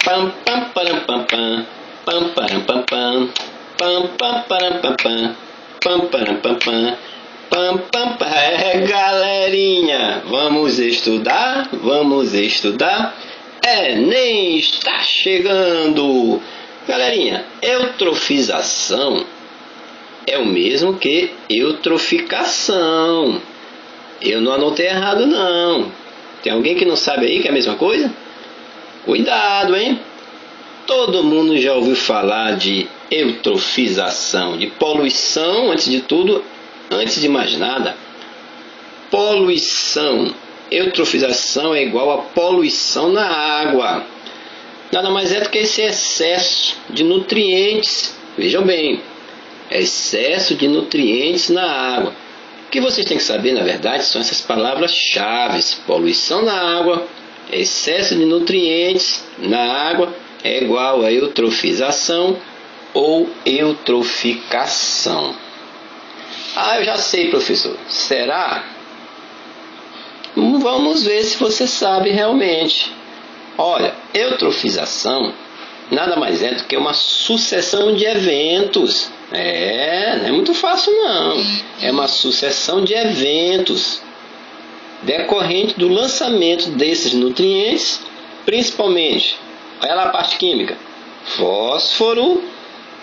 Pam pam param pam pam. Pam param pam pam. Pam pam param pam pam. Pam param pam pam. Pam pam pam. Galerinha, vamos estudar? Vamos estudar? Enem está chegando! Galerinha, eutrofização é o mesmo que eutroficação. Eu não anotei errado, não. Tem alguém que não sabe aí que é a mesma coisa? Cuidado, hein? Todo mundo já ouviu falar de eutrofização, de poluição, antes de tudo, antes de mais nada. Poluição. Eutrofização é igual a poluição na água. Nada mais é do que esse excesso de nutrientes. Vejam bem, excesso de nutrientes na água. O que vocês têm que saber, na verdade, são essas palavras-chave. Poluição na água, excesso de nutrientes na água é igual a eutrofização ou eutroficação. Ah, eu já sei, professor. Será? Vamos ver se você sabe realmente. Olha, eutrofização nada mais é do que uma sucessão de eventos. Não é muito fácil não. É uma sucessão de eventos decorrente do lançamento desses nutrientes, principalmente, olha lá a parte química, fósforo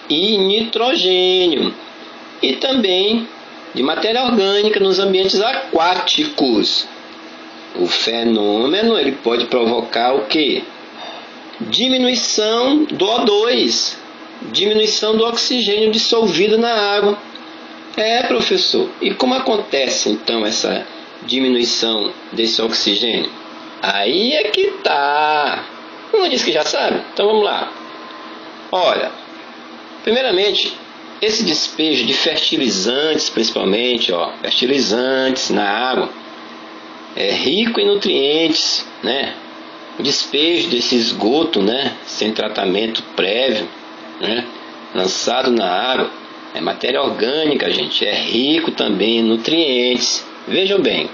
e nitrogênio, e também de matéria orgânica nos ambientes aquáticos. O fenômeno ele pode provocar o quê? Diminuição do O2, diminuição do oxigênio dissolvido na água. Professor, e como acontece então essa diminuição desse oxigênio? Aí é que tá. Não disse que já sabe? Então vamos lá. Olha, primeiramente, esse despejo de fertilizantes, principalmente, fertilizantes na água, é rico em nutrientes, né? O despejo desse esgoto, né, sem tratamento prévio, né, lançado na água, é matéria orgânica, gente, é rico também em nutrientes. Vejam bem,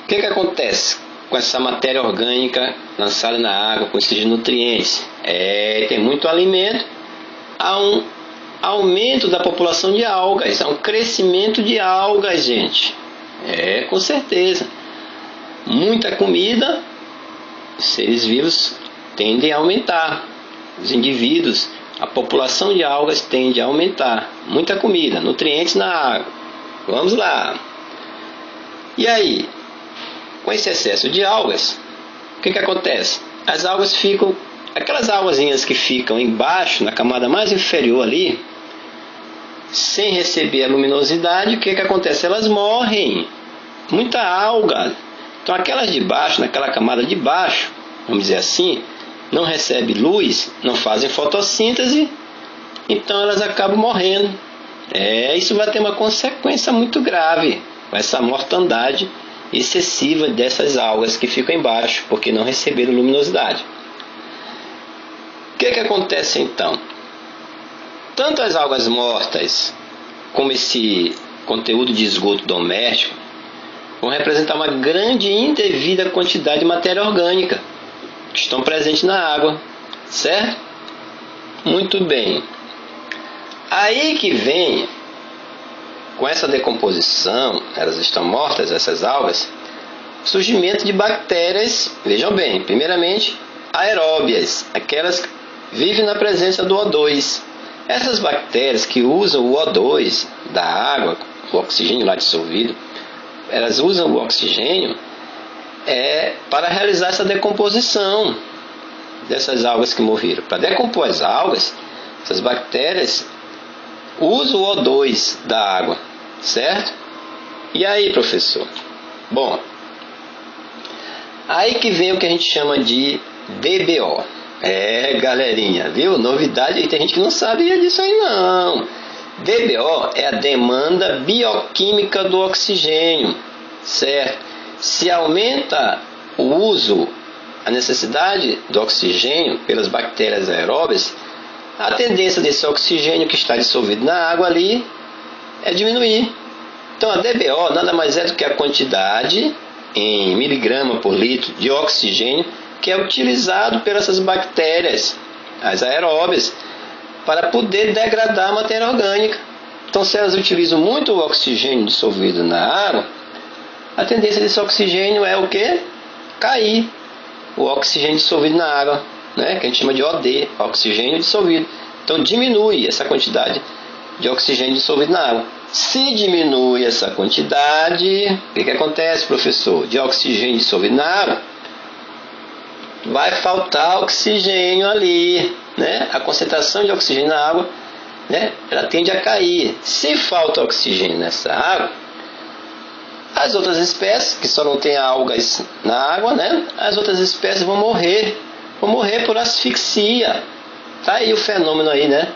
o que acontece com essa matéria orgânica lançada na água, com esses nutrientes? Tem muito alimento, há um aumento da população de algas, há um crescimento de algas, gente. Com certeza. Muita comida, os seres vivos tendem a aumentar. Os indivíduos, a população de algas tende a aumentar. Muita comida, nutrientes na água. Vamos lá. E aí, com esse excesso de algas, o que acontece? As algas ficam, aquelas algazinhas que ficam embaixo, na camada mais inferior ali, sem receber a luminosidade, o que acontece? Elas morrem. Muita alga. Então aquelas de baixo, naquela camada de baixo, vamos dizer assim, não recebem luz, não fazem fotossíntese, então elas acabam morrendo. Isso vai ter uma consequência muito grave, essa mortandade excessiva dessas algas que ficam embaixo, porque não receberam luminosidade. O que acontece então? Tanto as algas mortas como esse conteúdo de esgoto doméstico vão representar uma grande e indevida quantidade de matéria orgânica que estão presentes na água, certo? Muito bem. Aí que vem, com essa decomposição, elas estão mortas, essas algas, o surgimento de bactérias, vejam bem, primeiramente aeróbias, aquelas que vivem na presença do O2. Essas bactérias que usam o O2 da água, o oxigênio lá dissolvido, elas usam o oxigênio para realizar essa decomposição dessas algas que morreram. Para decompor as algas, essas bactérias usam o O2 da água, certo? E aí, professor? Bom, aí que vem o que a gente chama de DBO. Galerinha, viu? Novidade aí, tem gente que não sabia disso aí não. DBO é a demanda bioquímica do oxigênio, certo? Se aumenta o uso, a necessidade do oxigênio pelas bactérias aeróbias, a tendência desse oxigênio que está dissolvido na água ali é diminuir. Então a DBO nada mais é do que a quantidade em miligrama por litro de oxigênio que é utilizado por essas bactérias, as aeróbias, para poder degradar a matéria orgânica. Então, se elas utilizam muito o oxigênio dissolvido na água, a tendência desse oxigênio é o quê? Cair. O oxigênio dissolvido na água, né? Que a gente chama de OD, oxigênio dissolvido. Então, diminui essa quantidade de oxigênio dissolvido na água. Se diminui essa quantidade, o que acontece, professor? De oxigênio dissolvido na água, vai faltar oxigênio ali, né? A concentração de oxigênio na água, né? Ela tende a cair. Se falta oxigênio nessa água, as outras espécies, que só não tem algas na água, né? As outras espécies vão morrer por asfixia. Tá aí o fenômeno aí, né?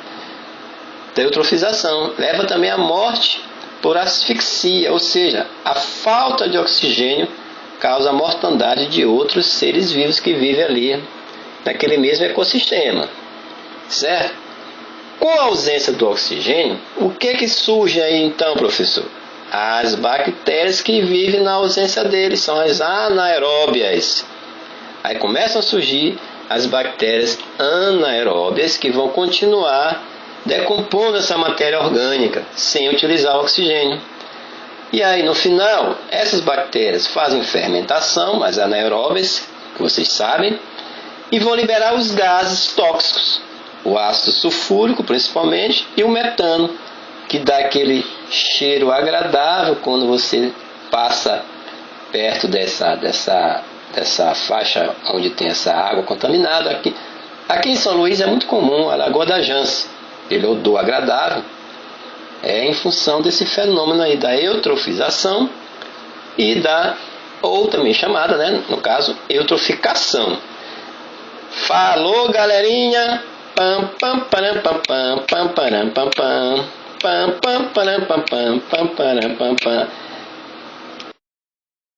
Da eutrofização. Leva também à morte por asfixia, ou seja, a falta de oxigênio causa a mortandade de outros seres vivos que vivem ali, naquele mesmo ecossistema. Certo? Com a ausência do oxigênio, o que surge aí então, professor? As bactérias que vivem na ausência deles, são as anaeróbias. Aí começam a surgir as bactérias anaeróbias que vão continuar decompondo essa matéria orgânica sem utilizar o oxigênio. E aí no final, essas bactérias fazem fermentação, as anaeróbias, que vocês sabem, e vão liberar os gases tóxicos, o ácido sulfúrico principalmente e o metano, que dá aquele cheiro agradável quando você passa perto dessa faixa onde tem essa água contaminada. Aqui em São Luís é muito comum a Lagoa da Jance, aquele odor agradável, é em função desse fenômeno aí da eutrofização e ou também chamada, né, no caso, eutroficação. Falou, galerinha! Pam pam param pam pam pam param pam pam pam pam param pam pam pam param pam pam.